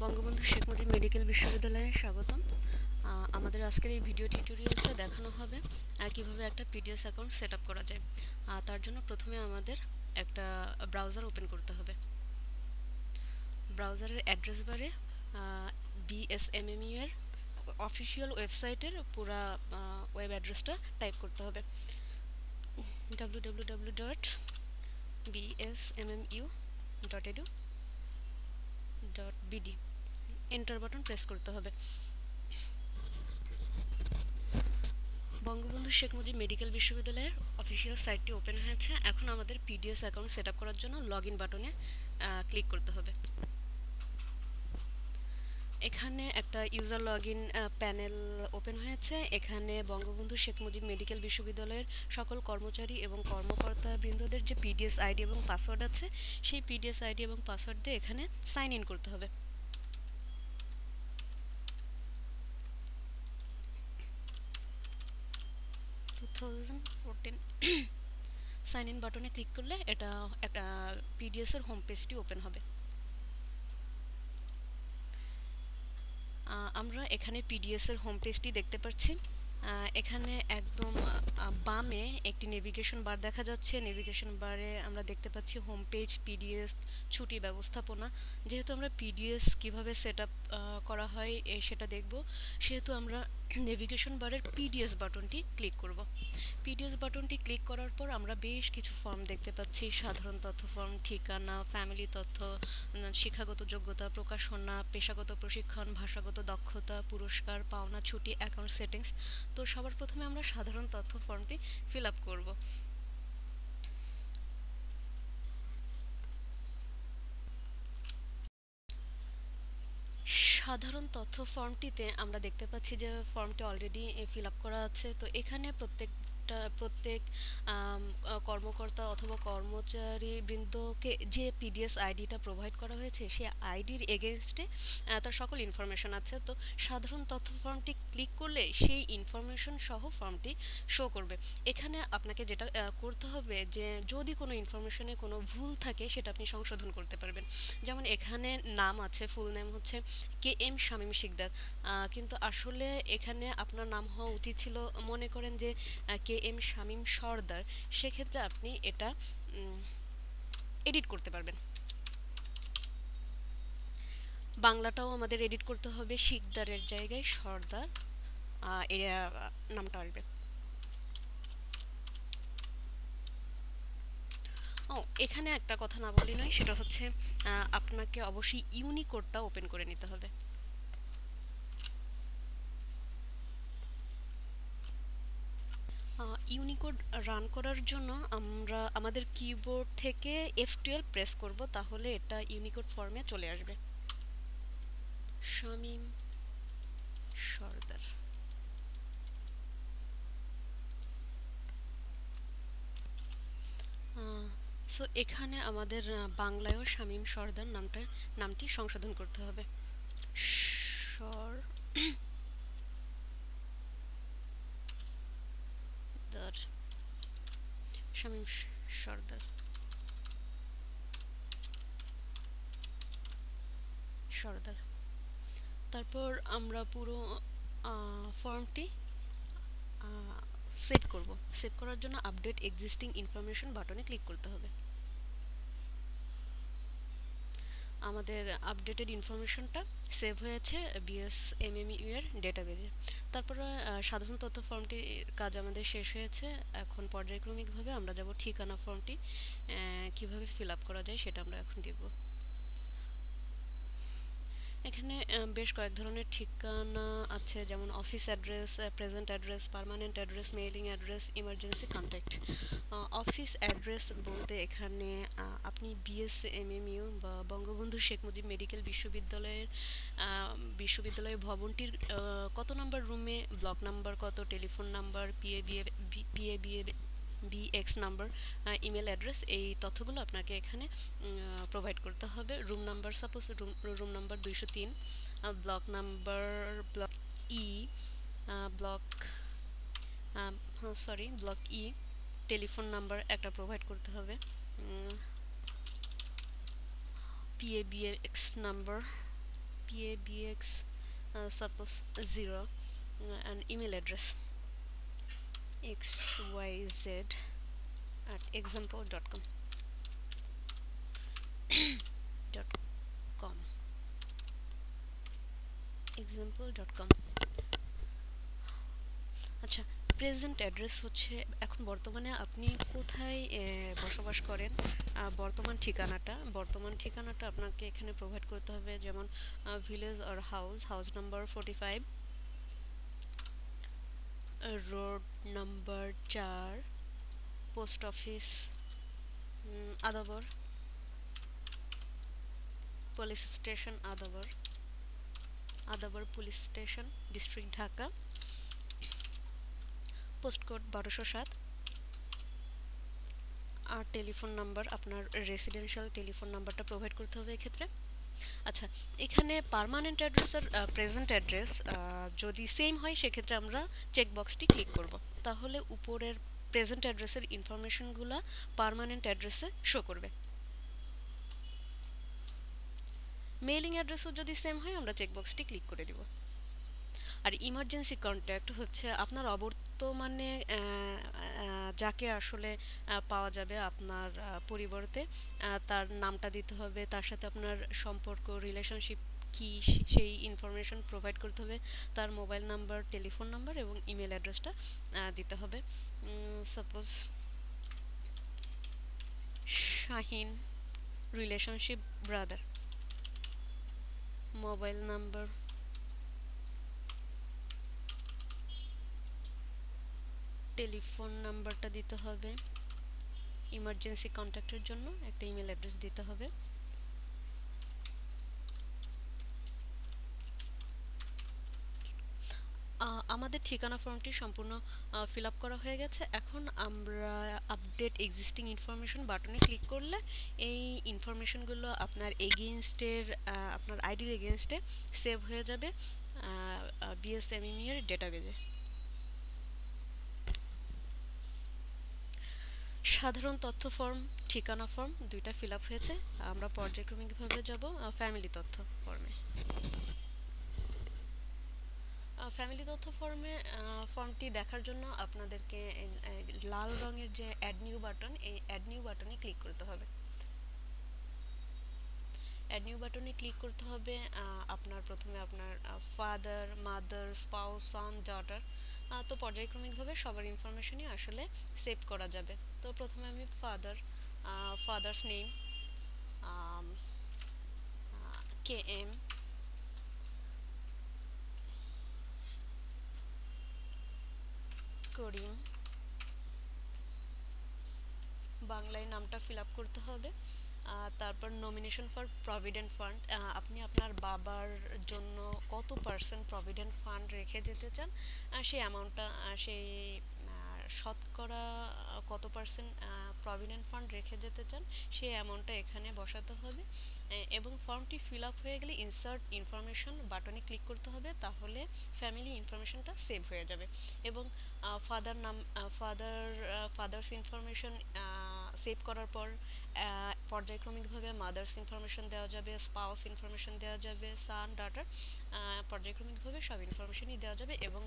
Bangabandhu Sheikh Mujib medical বিশ্ববিদ্যালয়ে স্বাগতম। আমাদের আজকের এই ভিডিও টিউটোরিয়ালসে দেখানো হবে কিভাবে একটা পিডিএস অ্যাকাউন্ট সেট আপ করা যায়। তার জন্য প্রথমে আমাদের একটা ব্রাউজার ওপেন করতে হবে। ব্রাউজারের অ্যাড্রেস বারে বিএসএমএমইউ এর অফিসিয়াল ওয়েবসাইটের পুরা ওয়েব অ্যাড্রেসটা টাইপ করতে হবে, www.bsmmu.edu.bd। এন্টার বাটন প্রেস করতে হবে। বঙ্গবন্ধু শেখ মুজিব মেডিকেল বিশ্ববিদ্যালয়ের অফিসিয়াল সাইটটি ওপেন হয়েছে। এখন আমাদের পিডিএস অ্যাকাউন্ট সেট আপ করার জন্য লগ ইন বাটনে ক্লিক করতে হবে। এখানে একটা user log in panel open হয়েছে। এখানে বঙ্গবন্ধু শেখ মুজিব মেডিকেল বিশ্ববিদ্যালয়ের সকল কর্মচারী এবং কর্মকর্তা বৃন্দদের যে পিডিএস আইডি এবং পাসওয়ার্ড আছে, সেই পিডিএস আইডি এবং পাসওয়ার্ড দিয়ে এখানে সাইন ইন করতে হবে। 2014 সাইন ইন বাটনে ক্লিক করলে এটা একটা পিডিএস এর হোম পেজটি ওপেন হবে। আমরা এখানে পিডিএস এর হোম পেজটি দেখতে পাচ্ছি। এখানে একদম বামে একটি নেভিগেশন বার দেখা যাচ্ছে। নেভিগেশন বারে আমরা দেখতে পাচ্ছি হোম পেজ, পিডিএস, ছুটি ব্যবস্থাপনা। যেহেতু আমরা পিডিএস কিভাবে সেট আপ করা হয় সেটা দেখব, সেহেতু আমরা নেভিগেশন বারের পিডিএস বাটনটি ক্লিক করব। পিডিএস বাটনটি ক্লিক করার পর আমরা বেশ কিছু ফর্ম দেখতে পাচ্ছি। সাধারণ তথ্য ফর্ম, ঠিকানা, ফ্যামিলি তথ্য, শিক্ষাগত যোগ্যতা, প্রকাশনা, পেশাগত প্রশিক্ষণ, ভাষাগত দক্ষতা, পুরস্কার, পাওনা, ছুটি, অ্যাকাউন্ট সেটিংস। তো সবার প্রথমে আমরা সাধারণ তথ্য ফর্মটি ফিল আপ করব। সাধারণ তথ্য ফর্মটিতে আমরা দেখতে পাচ্ছি যে ফর্মটি অলরেডি ফিল আপ করা আছে। তো এখানে প্রত্যেক কর্মকর্তা অথবা কর্মচারী বৃন্দকে যে পিডিএস আইডিটা প্রোভাইড করা হয়েছে, সেই আইডির এগেনস্টে তার সকল ইনফরমেশন আছে। তো সাধারণ তথ্য ফর্মটি ক্লিক করলে সেই ইনফরমেশন সহ ফর্মটি শো করবে। এখানে আপনাকে যেটা করতে হবে, যে যদি কোনো ইনফরমেশনে কোনো ভুল থাকে সেটা আপনি সংশোধন করতে পারবেন। যেমন এখানে নাম আছে, ফুল নেম হচ্ছে KM শামীম শিকদার, কিন্তু আসলে এখানে আপনার নাম হওয়া উচিত ছিল, মনে করেন যে KM শামীম সর্দার। সেক্ষেত্রে আপনি এটা এডিট করতে পারবেন। বাংলাটাও আমাদের এডিট করতে হবে, শিকদারের জায়গায় সর্দার নামটা আসবে। এখানে একটা কথা না বলি নয়, সেটা হচ্ছে আপনাকে অবশ্যই ইউনিকোডটা ওপেন করে নিতে হবে। ইউনিকোড রান করার জন্য আমরা আমাদের কিবোর্ড থেকে F12 প্রেস করব, তাহলে এটা ইউনিকোড ফর্মে চলে আসবে। শামীম সর্দার। সো এখানে আমাদের বাংলায়ও শামীম সর্দার নামটি সংশোধন করতে হবে। সর্দার, শামীম সর্দার, সর্দার। তারপর আমরা পুরো ফর্মটি সেভ করব। সেভ করার জন্য আপডেট এক্সিস্টিং ইনফরমেশন বাটনে ক্লিক করতে হবে। আমাদের আপডেটেড ইনফরমেশনটা সেভ হয়েছে বিএসএমএমইউ এর ডেটাবেজে। তারপরে সাধারণ তথ্য ফর্মটির কাজ আমাদের শেষ হয়েছে। এখন পর্যায়ক্রমিকভাবে আমরা যাব ঠিকানা ফর্মটি কিভাবে ফিল আপ করা যায় সেটা আমরা এখন দেখব। এখানে বেশ কয়েক ধরনের ঠিকানা আছে, যেমন office address, present address, permanent address, mailing address, emergency contact. Office address বলতে এখানে আপনি বিএসএমএমইউ বা বঙ্গবন্ধু শেখ মুজিব মেডিকেল বিশ্ববিদ্যালয় ভবনটির কত নম্বর রুমে, ব্লক নাম্বার কত, telephone number, bx number, email address, এই তথ্যগুলো আপনাকে এখানে প্রোভাইড করতে হবে। Room number, suppose room number 203, block number block E, block block E, telephone number একটা প্রোভাইড করতে হবে, PABX number, tabx suppose 0, an email address xyz@example.com dot com example.com। আচ্ছা, প্রেজেন্ট অ্যাড্রেস হচ্ছে এখন বর্তমানে আপনি কোথায় বসবাস করেন, বর্তমান ঠিকানাটা আপনাকে এখানে প্রোভাইড করতে হবে। যেমন ভিলেজ আর house number 45, road number 4, post office Adabor, police station Adabor police station, district Dhaka, post code 1207, আর টেলিফোন নাম্বার, আপনার রেসিডেন্সিয়াল টেলিফোন নাম্বারটা প্রোভাইড করতে হবে এক্ষেত্রে। আচ্ছা, এখানে পার্মানেন্ট অ্যাড্রেস আর প্রেজেন্ট অ্যাড্রেস যদি সেম হয় সেক্ষেত্রে আমরা চেক বক্সটি ক্লিক করব, তাহলে উপরের প্রেজেন্ট অ্যাড্রেসের ইনফরমেশনগুলো পার্মানেন্ট অ্যাড্রেসে শো করবে। মেইলিং অ্যাড্রেসও যদি সেম হয় আমরা চেক বক্সটি ক্লিক করে দিব। আর ইমার্জেন্সি কন্ট্যাক্ট হচ্ছে আপনার অবর্তমানে যাকে আসলে পাওয়া যাবে আপনার পরিবর্তে, তার নামটা দিতে হবে, তার সাথে আপনার সম্পর্ক রিলেশনশিপ কি সেই ইনফরমেশন প্রোভাইড করতে হবে, তার মোবাইল নাম্বার, টেলিফোন নাম্বার এবং ইমেল অ্যাড্রেসটা দিতে হবে। Suppose Shahin, relationship brother, mobile number, telephone নাম্বারটা দিতে হবে, ইমার্জেন্সি কন্ট্যাক্টের জন্য একটা ইমেল অ্যাড্রেস দিতে হবে। আমাদের ঠিকানা ফর্মটি সম্পূর্ণ ফিল আপ করা হয়ে গেছে। এখন আমরা আপডেট এক্সিস্টিং ইনফরমেশন বাটনে ক্লিক করলে এই ইনফরমেশনগুলো আপনার আইডির এগেনস্টে সেভ হয়ে যাবে বিএসএমইএম এর ডেটাবেজে। সাধারণ তথ্য ফর্ম, ঠিকানা ফর্ম দুইটা ফিল আপ হয়েছে। আমরা পর্যায়ক্রমিকভাবে যাব ফ্যামিলি তথ্য ফর্মে। ফ্যামিলি তথ্য ফর্মটি দেখার জন্য আপনাদেরকে লাল রঙের যে অ্যাড নিউ বাটন, এই অ্যাড নিউ বাটনে ক্লিক করতে হবে। অ্যাড নিউ বাটনে ক্লিক করতে হবে। প্রথমে আপনার ফাদার, মাদার, স্পাউস, সন, ডটার, তো পর্যায়ক্রমিকভাবে সবার ইনফরমেশনই আসলে সেভ করা যাবে। তো প্রথমে আমি ফাদার্স নেম KM, করিম, বাংলায় নামটা ফিল আপ করতে হবে। তারপর নমিনেশন ফর প্রভিডেন্ট ফান্ড, আপনি আপনার বাবার জন্য কত পার্সেন্ট প্রভিডেন্ট ফান্ড রেখে যেতে চান, সেই অ্যামাউন্টটা, সেই শতকরা কত পার্সেন্ট প্রভিডেন্ট ফান্ড রেখে যেতে চান সেই অ্যামাউন্টটা এখানে বসাতে হবে। এবং ফর্মটি ফিল আপ হয়ে গেলে ইনসার্ট ইনফরমেশন বাটনে ক্লিক করতে হবে, তাহলে ফ্যামিলি ইনফরমেশনটা সেভ হয়ে যাবে। এবং ফাদার্স ইনফরমেশন সেভ করার পর পর্যায়ক্রমিকভাবে মাদার্স ইনফরমেশন দেওয়া যাবে, স্পাউস ইনফরমেশন দেওয়া যাবে, সান, ডটার, পর্যায়ক্রমিকভাবে সব ইনফরমেশনই দেওয়া যাবে। এবং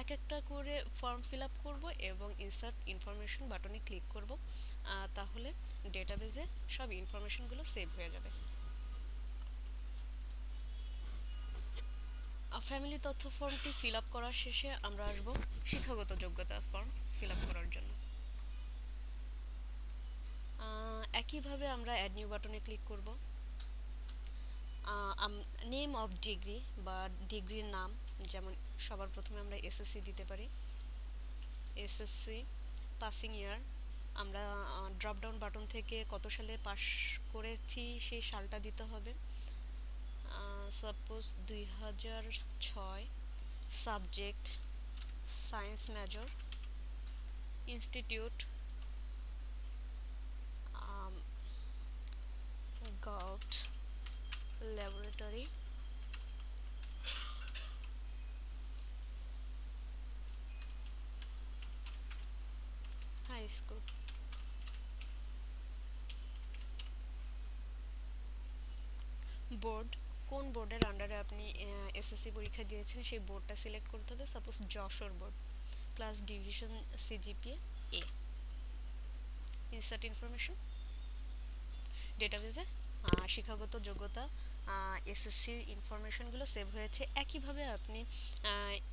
এক একটা করে ফর্ম ফিল আপ করবো এবং ইনসার্ট ইনফরমেশন বাটনে ক্লিক করব, তাহলে ডেটাবেজে সব ইনফরমেশনগুলো সেভ হয়ে যাবে। ফ্যামিলি তথ্য ফর্মটি ফিল আপ করার শেষে আমরা আসব শিক্ষাগত যোগ্যতা ফর্ম ফিল আপ করার জন্য। একইভাবে আমরা অ্যাড নিউ বাটনে ক্লিক করব। নেম অফ ডিগ্রি বা ডিগ্রির নাম, যেমন সবার প্রথমে আমরা এসএসসি দিতে পারি, এসএসসি, পাসিং ইয়ার, আমরা ড্রপ ডাউন বাটন থেকে কত সালে পাস করেছি সেই সালটা দিতে হবে। Suppose 2006, subject science major, institute গাউট ল্যাবরেটরি, হাই স্কুল। বোর্ড কোন বোর্ডের আন্ডারে আপনি এসএসসি পরীক্ষা দিয়েছেন সেই বোর্ডটা সিলেক্ট করতে হবে। Suppose Jessore board, class division CGPA এ। ইনসার্ট ইনফরমেশন, ডেটাবেজে শিক্ষাগত যোগ্যতা, এসএসসির ইনফরমেশনগুলো সেভ হয়েছে। একইভাবে আপনি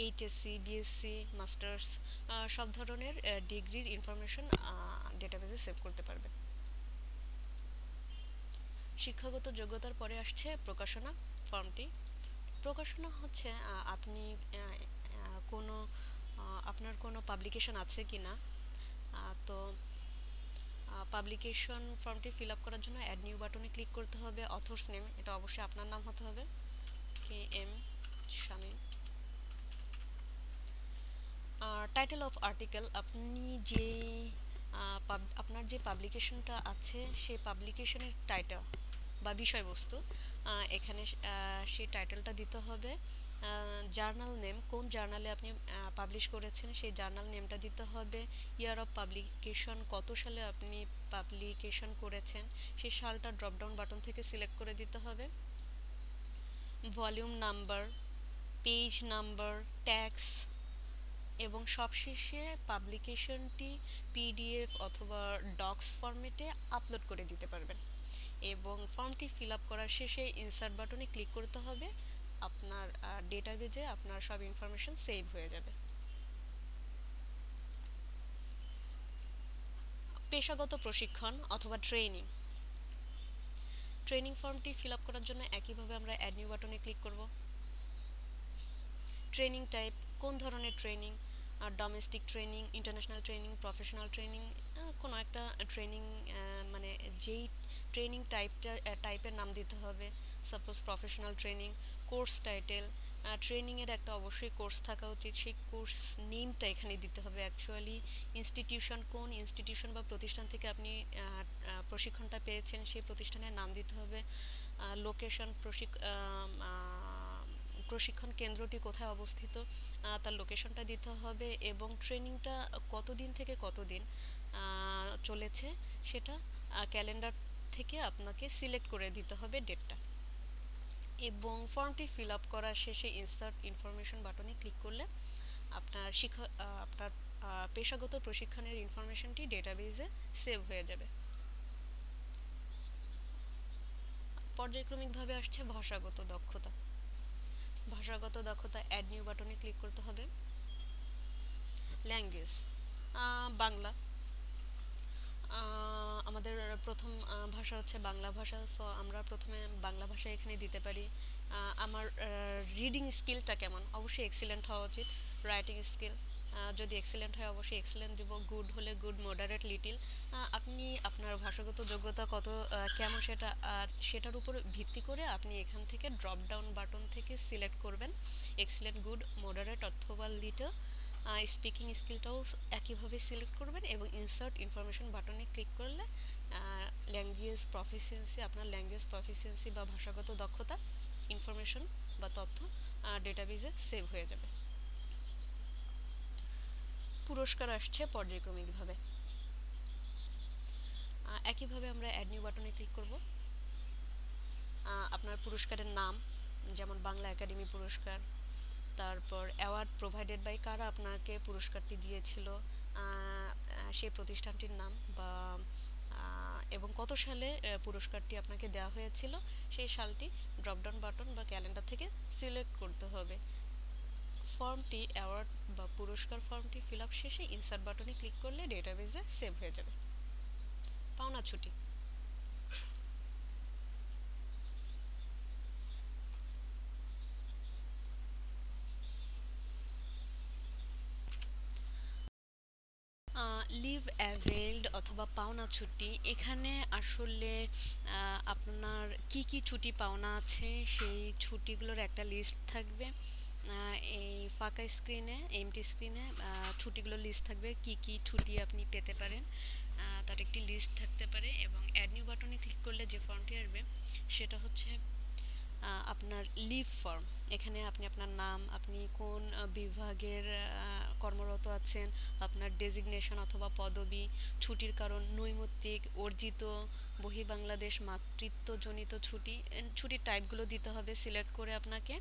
এইচএসসি, বিএসসি, মাস্টার্স সব ধরনের ডিগ্রির ইনফরমেশন ডেটাবেজে সেভ করতে পারবেন। শিক্ষাগত যোগ্যতার পরে আসছে প্রকাশনা ফর্মটি। প্রকাশনা হচ্ছে আপনি কোনো আপনার কোনো পাবলিকেশন আছে কি না। তো পাবলিকেশন ফর্মটি ফিল আপ করার জন্য অ্যাড নিউ বাটনে ক্লিক করতে হবে। অথর্স নেম, এটা অবশ্যই আপনার নাম হতে হবে, K M Shamim. Title of article, আপনি যে আপনার যে পাবলিকেশনটা আছে সেই পাবলিকেশনের টাইটেল বা বিষয়বস্তু, এখানে সেই টাইটেলটা দিতে হবে। জার্নাল নেম, কোন জার্নালে আপনি পাবলিশ করেছেন সেই জার্নাল নেমটা দিতে হবে। ইয়ার অফ পাবলিকেশন, কত সালে আপনি পাবলিকেশন করেছেন সেই সালটা ড্রপডাউন বাটন থেকে সিলেক্ট করে দিতে হবে। Volume number, page number, tax এবং সবশেষে পাবলিকেশনটি পিডিএফ অথবা ডক্স ফরম্যাটে আপলোড করে দিতে পারবেন। এবং ফর্মটি ফিল আপ করার শেষে ইনসার্ট বাটনে ক্লিক করতে হবে। আপনার ডেটাবেজে আপনার সব ইনফরমেশন সেভ হয়ে যাবে। পেশাগত প্রশিক্ষণ অথবা ট্রেনিং, ট্রেনিং ফর্মটি ফিল আপ করার জন্য একইভাবে আমরা অ্যাড নিউ বাটনে ক্লিক করব। ট্রেনিং টাইপ, কোন ধরনের training, domestic training, international training, professional training, কোনো একটা ট্রেনিং, মানে যেই ট্রেনিং টাইপের নাম দিতে হবে। Suppose professional training. Course title, ট্রেনিংয়ের একটা অবশ্যই কোর্স থাকা উচিত, সেই কোর্স নেমটা এখানে দিতে হবে। অ্যাকচুয়ালি ইনস্টিটিউশন, কোন ইনস্টিটিউশন বা প্রতিষ্ঠান থেকে আপনি প্রশিক্ষণটা পেয়েছেন সেই প্রতিষ্ঠানের নাম দিতে হবে। লোকেশন, প্রশিক্ষণ কেন্দ্রটি কোথায় অবস্থিত তার লোকেশনটা দিতে হবে এবং ট্রেনিংটা কতদিন থেকে কতদিন চলেছে সেটা ক্যালেন্ডার থেকে আপনাকে সিলেক্ট করে দিতে হবে ডেটটা। এবং ফর্মটি ফিল আপ করার শেষে ইনসার্ট ইনফরমেশন বাটনে ক্লিক করলে আপনার পেশাগত প্রশিক্ষণের ইনফরমেশনটি ডেটাবেজে সেভ হয়ে যাবে। পর্যায়ক্রমিকভাবে আসছে ভাষাগত দক্ষতা। ভাষাগত দক্ষতা অ্যাড নিউ বাটনে ক্লিক করতে হবে। ল্যাঙ্গুয়েজ, বাংলা আমাদের প্রথম ভাষা হচ্ছে বাংলা ভাষা, সো আমরা প্রথমে বাংলা ভাষা এখানে দিতে পারি। আমার রিডিং স্কিলটা কেমন, অবশ্যই এক্সিলেন্ট হওয়া উচিত। রাইটিং স্কিল যদি এক্সিলেন্ট হয় অবশ্যই এক্সিলেন্ট দিব। গুড হলে গুড, মডারেট, লিটিল। আপনি আপনার ভাষাগত যোগ্যতা কত কেমন সেটার উপর ভিত্তি করে আপনি এখান থেকে ড্রপ ডাউন বাটন থেকে সিলেক্ট করবেন এক্সিলেন্ট, গুড, মডারেট অথবা লিটল। স্পিকিং স্কিলটাও একইভাবে সিলেক্ট করবেন এবং ইনসার্ট ইনফরমেশন বাটনে ক্লিক করলে ল্যাঙ্গুয়েজ প্রফিসিয়েন্সি, আপনার ল্যাঙ্গুয়েজ প্রফিসিয়েন্সি বা ভাষাগত দক্ষতা ইনফরমেশন বা তথ্য ডেটাবেজে সেভ হয়ে যাবে। পুরস্কার আসছে পর্যায়ক্রমিকভাবে। একইভাবে আমরা অ্যাড নিউ বাটনে ক্লিক করব। আপনার পুরস্কারের নাম, যেমন বাংলা একাডেমি পুরস্কার, তারপর অ্যাওয়ার্ড প্রোভাইডেড বাই, কারা আপনাকে পুরস্কারটি দিয়েছিল সেই প্রতিষ্ঠানটির নাম বা এবং কত সালে পুরস্কারটি আপনাকে দেওয়া হয়েছিল সেই সালটি ড্রপডাউন বাটন বা ক্যালেন্ডার থেকে সিলেক্ট করতে হবে। ফর্মটি অ্যাওয়ার্ড বা পুরস্কার ফর্মটি ফিল আপ শেষে ইনসার্ট বাটনে ক্লিক করলে ডেটাবেজে সেভ হয়ে যাবে। পাওনা ছুটি, লিভ অ্যাভেলড অথবা পাওনা ছুটি, এখানে আসলে আপনার কি কি ছুটি পাওনা আছে সেই ছুটিগুলোর একটা লিস্ট থাকবে। এই ফাঁকা স্ক্রিনে, এমটি স্ক্রিনে ছুটিগুলোর লিস্ট থাকবে, কি কি ছুটি আপনি পেতে পারেন তার একটি লিস্ট থাকতে পারে। এবং অ্যাড নিউ বাটনে ক্লিক করলে যে ফর্মটি আসবে সেটা হচ্ছে আপনার লিভ ফর্ম। এখানে আপনি আপনার নাম, আপনি কোন বিভাগের কর্মরত আছেন, আপনার ডেজিগনেশন অথবা পদবি, ছুটির কারণ, নৈমিত্তিক, অর্জিত, বাংলাদেশ, মাতৃত্বজনিত ছুটি, ছুটির টাইপগুলো দিতে হবে সিলেক্ট করে আপনাকে।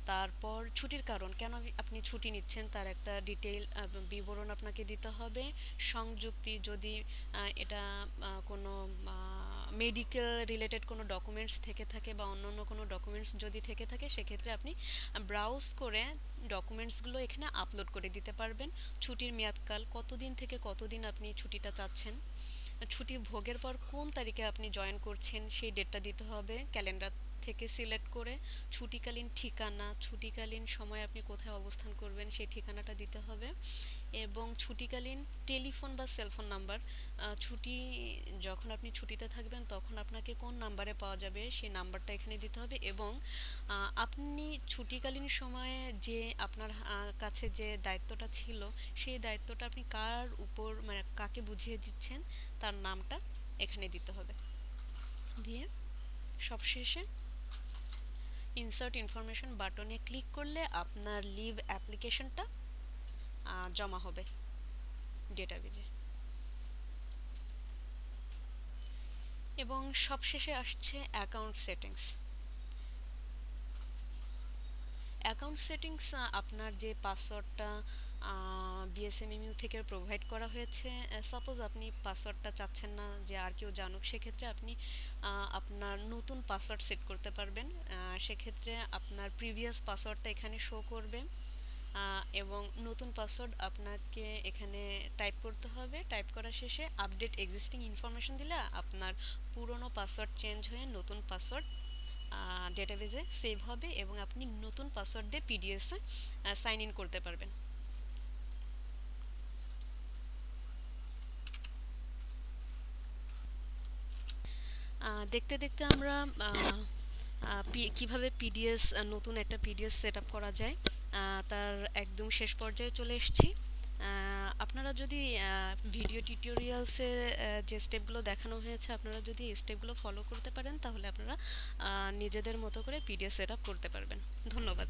তারপর ছুটির কারণ, কেন আপনি ছুটি নিচ্ছেন তার একটা ডিটেইল বিবরণ আপনাকে দিতে হবে। সংযুক্তি, যদি এটা কোনো মেডিকেল রিলেটেড কোনো ডকুমেন্টস থেকে থাকে বা অন্যান্য কোনো ডকুমেন্টস যদি থেকে থাকে, সেক্ষেত্রে আপনি ব্রাউজ করে ডকুমেন্টসগুলো এখানে আপলোড করে দিতে পারবেন। ছুটির মেয়াদকাল, কতদিন থেকে কতদিন আপনি ছুটিটা চাচ্ছেন। ছুটি ভোগের পর কোন তারিখে আপনি জয়েন করছেন সেই ডেটটা দিতে হবে ক্যালেন্ডার থেকে সিলেক্ট করে। ছুটিকালীন ঠিকানা, ছুটিকালীন সময় আপনি কোথায় অবস্থান করবেন সেই ঠিকানাটা দিতে হবে। এবং ছুটিকালীন টেলিফোন বা সেলফোন নাম্বার, ছুটি যখন আপনি ছুটিতে থাকবেন তখন আপনাকে কোন নাম্বারে পাওয়া যাবে সেই নাম্বারটা এখানে দিতে হবে। এবং আপনি ছুটিকালীন সময়ে যে আপনার কাছে যে দায়িত্বটা ছিল সেই দায়িত্বটা আপনি কার উপর, মানে কাকে বুঝিয়ে দিচ্ছেন তার নামটা এখানে দিতে হবে। দিয়ে সবশেষে ইনসার্ট ইনফরমেশন বাটনে ক্লিক করলে আপনার লিভ অ্যাপ্লিকেশনটা জমা হবে ডেটাবেজে। এবং সবশেষে আসছে অ্যাকাউন্ট সেটিংস। অ্যাকাউন্ট সেটিংস, আপনার যে পাসওয়ার্ডটা বিএসএমএমইউ থেকে প্রোভাইড করা হয়েছে, সাপোজ আপনি পাসওয়ার্ডটা চাচ্ছেন না যে আর কেউ জানুক, সেক্ষেত্রে আপনি আপনার নতুন পাসওয়ার্ড সেট করতে পারবেন। সেক্ষেত্রে আপনার প্রিভিয়াস পাসওয়ার্ডটা এখানে শো করবে। এবং নতুন পাসওয়ার্ড আপনাকে এখানে টাইপ করতে হবে। টাইপ করা শেষে আপডেট এক্সিস্টিং ইনফরমেশন দিলে আপনার পুরনো পাসওয়ার্ড চেঞ্জ হয়ে নতুন পাসওয়ার্ড ডেটাবেজে সেভ হবে এবং আপনি নতুন পাসওয়ার্ড দিয়ে পিডিএসে সাইন ইন করতে পারবেন। দেখতে দেখতে আমরা কিভাবে পিডিএস, নতুন একটা পিডিএস সেট আপ করা যায় তার একদম শেষ পর্যায়ে চলে এসেছি। আপনারা যদি ভিডিও টিউটোরিয়ালসে যে স্টেপগুলো দেখানো হয়েছে আপনারা যদি এই স্টেপগুলো ফলো করতে পারেন তাহলে আপনারা নিজেদের মতো করে পিডিএস সেট আপ করতে পারবেন। ধন্যবাদ।